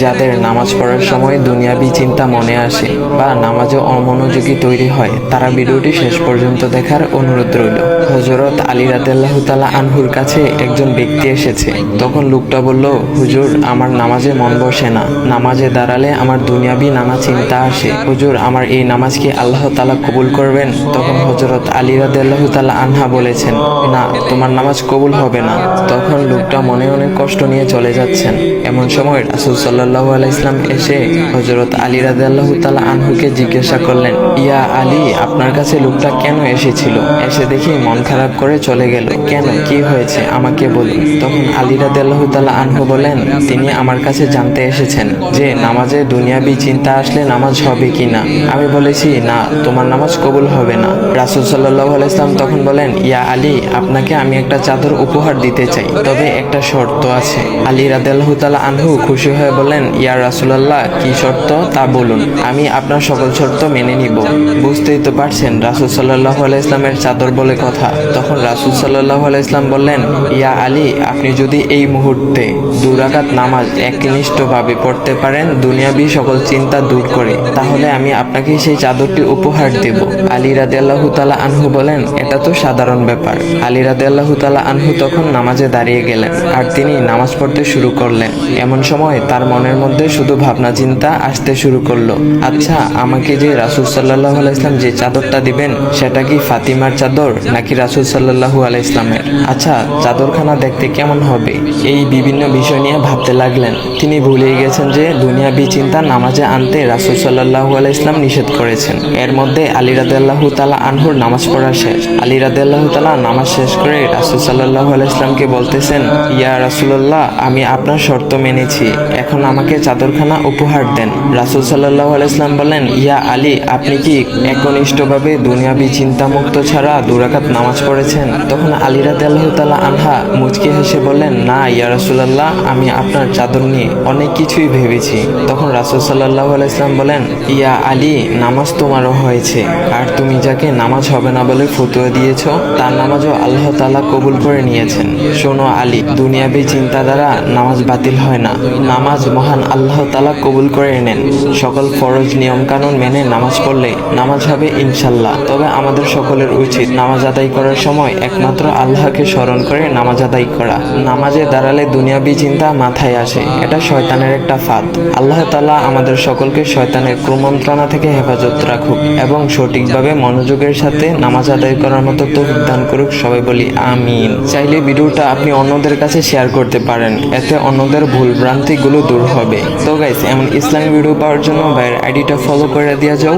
যাদের নামাজ পড়ার সময় দুনিয়াবি চিন্তা মনে আসে বা নামাজে অমনোযোগী তৈরি হয়, তারা ভিডিওটি শেষ পর্যন্ত দেখার অনুরোধ রইল। হযরত আলী রাদিয়াল্লাহু তাআলা আনহুর কাছে একজন ব্যক্তি এসেছে। তখন লোকটা বলল, হুজুর, আমার নামাজে মন বসে না। নামাজে দাঁড়ালে আমার দুনিয়াবি নানা চিন্তা আসে। হুজুর, আমার এই নামাজ কি আল্লাহ তাআলা কবুল করবেন? তখন হযরত আলী রাদিয়াল্লাহু তাআলা আনহা বলেছেন, না, তোমার নামাজ কবুল হবে না। তখন লোকটা মনে অনেক কষ্ট নিয়ে চলে যাচ্ছেন। এমন সময় রাসূল সাল্লাল্লাহু আলাইহি ওয়াসাল্লাম এসে হযরত আলী রাদিয়াল্লাহু তাআলা আনহুকে জিজ্ঞাসা করলেন, ইয়া আলী, আপনার কাছে লোকটা কেন এসেছিল? এসে দেখি মন খারাপ করে চলে গেল। কেন, কি হয়েছে আমাকে বলুন। তখন আলী রাদিয়াল্লাহু তাআলা আনহু বলেন, তিনি আমার কাছে জানতে এসেছেন যে নামাজে দুনিয়াবি চিন্তা আসলে নামাজ হবে কিনা। আমি বলেছি, না, তোমার নামাজ কবুল হবে না। রাসূল সাল্লাল্লাহু আলাইহি ওয়াসাল্লাম তখন বলেন, ইয়া আলী, আপনাকে আমি একটা চাদর উপহার দিতে চাই, তবে একটা শর্ত আছে। আলী রাদিয়াল্লাহু তাআলা আনহু খুশি হয়ে বলেন, ইয়া রাসূলুল্লাহ, কি শর্ত তা বলুন, আমি আপনার সকল শর্ত মেনে নিব। বুঝতেই তো পারছেন রাসূল সাল্লাল্লাহু আলাইহি ওয়াসাল্লামের চাদর বলে কথা। তখন রাসূল সাল্লাল্লাহু আলাইহি ওয়াসাল্লাম বললেন, ইয়া আলী, আপনি যদি এই মুহূর্তে 2 রাকাত নামাজ একনিষ্ঠভাবে পড়তে পারেন দুনিয়াবি সকল চিন্তা দূর করে, তাহলে আমি আপনাকে সেই চাদরটি উপহার দেব। আলী রাদিয়াল্লাহু তাআলা আনহু বলেন, এটা তো সাধারণ ব্যাপার। আলী রাদিয়াল্লাহু তাআলা আনহু তখন নামাজে দাঁড়িয়ে গেলেন আর তিনি নামাজ পড়তে শুরু করলেন। এমন সময় তার মনের মধ্যে শুধু ভাবনা চিন্তা আসতে শুরু করলো, আচ্ছা, আমাকে যে রাসূল সাল্লাল্লাহু আলাইহি ওয়াসাল্লাম যে চাদরটা দিবেন সেটা কি ফাতিমার চাদর নাকি রাসূল সাল্লাল্লাহু আলাইহি ওয়াসাল্লামের? আচ্ছা, চাদরখানা দেখতে কেমন হবে? এই বিভিন্ন বিষয় নিয়ে ভাবতে লাগলেন। তিনি ভুলেই গেছেন যে দুনিয়াবি চিন্তা নামাজে আনতে রাসূল সাল্লাল্লাহু আলাইহি ওয়াসাল্লাম নিষেধ করেছেন। এর মধ্যে আলী রাদিয়াল্লাহু তাআলা আনহুর নামাজ পড়া শেষ। আলী রাদিয়াল্লাহু তাআলা নামাজ শেষ করে রাসূল সাল্লাল্লাহু আলাইহি ওয়াসাল্লামকে বলতেছেন, ইয়া রাসূলুল্লাহ, আমি আপনার শর্ত মেনেছি, এখন আমাকে চাদরখানা উপহার দেন। রাসূল সাল্লাল্লাহু আলাইহি ওয়াসাল্লাম বলেন, ইয়া আলী, আপনি কি একনিষ্ঠভাবে দুনিয়াবি চিন্তামুক্ত ছাড়া 2 রাকাত নামাজ পড়েছেন? তখন আলী রাদিয়াল্লাহু তাআলা আনহা মুচকি হেসে বললেন, না ইয়া রাসূলুল্লাহ, আমি আপনার চাদর নিয়ে অনেক কিছুই ভেবেছি। তখন রাসূল সাল্লাল্লাহু আলাইহি ওয়াসাল্লাম বলেন, ইয়া আলী, নামাজ তোমারও হয়েছে, আর তুমি যাকে নামাজ হবে না বলে ফতোয়া দিয়েছো তার নামাজও আল্লাহ তাআলা কবুল করে নিয়েছেন। শোনো আলী, দুনিয়াবি চিন্তা দ্বারা নামাজ বাতিল হয় না, নামাজ মহান আল্লাহ তাআলা কবুল করে নেন। সকল ফরজ নিয়ম কানুন মেনে নামাজ পড়লে নামাজ হবে ইনশাআল্লাহ। তবে আমাদের সকলের উচিত নামাজ আদায় করার সময় একমাত্র আল্লাহকে স্মরণ করে নামাজ আদায় করা। নামাজে দাঁড়ালে দুনিয়াবি চিন্তা মাথায় আসে, এটা শয়তানের একটা ফাঁদ। আল্লাহ তাআলা আমাদের সকলকে শয়তানের কুমন্ত্রণা থেকে হেফাজত রাখুক এবং সঠিকভাবে মনোযোগের সাথে নামাজ আদায় করার মতো তৌফিক দান করুক। সবাই বলি আমিন। চাইলে ভিডিওটা আপনি অন্যদের কাছে শেয়ার করতে পারেন, এতে অন্যদের ভুল ভ্রান্তিগুলো দূর হবে। তো গাইস, এমন ইসলামিক ভিডিও পাওয়ার জন্য ভাইয়ের আইডিটা ফলো করে দেওয়া যাও।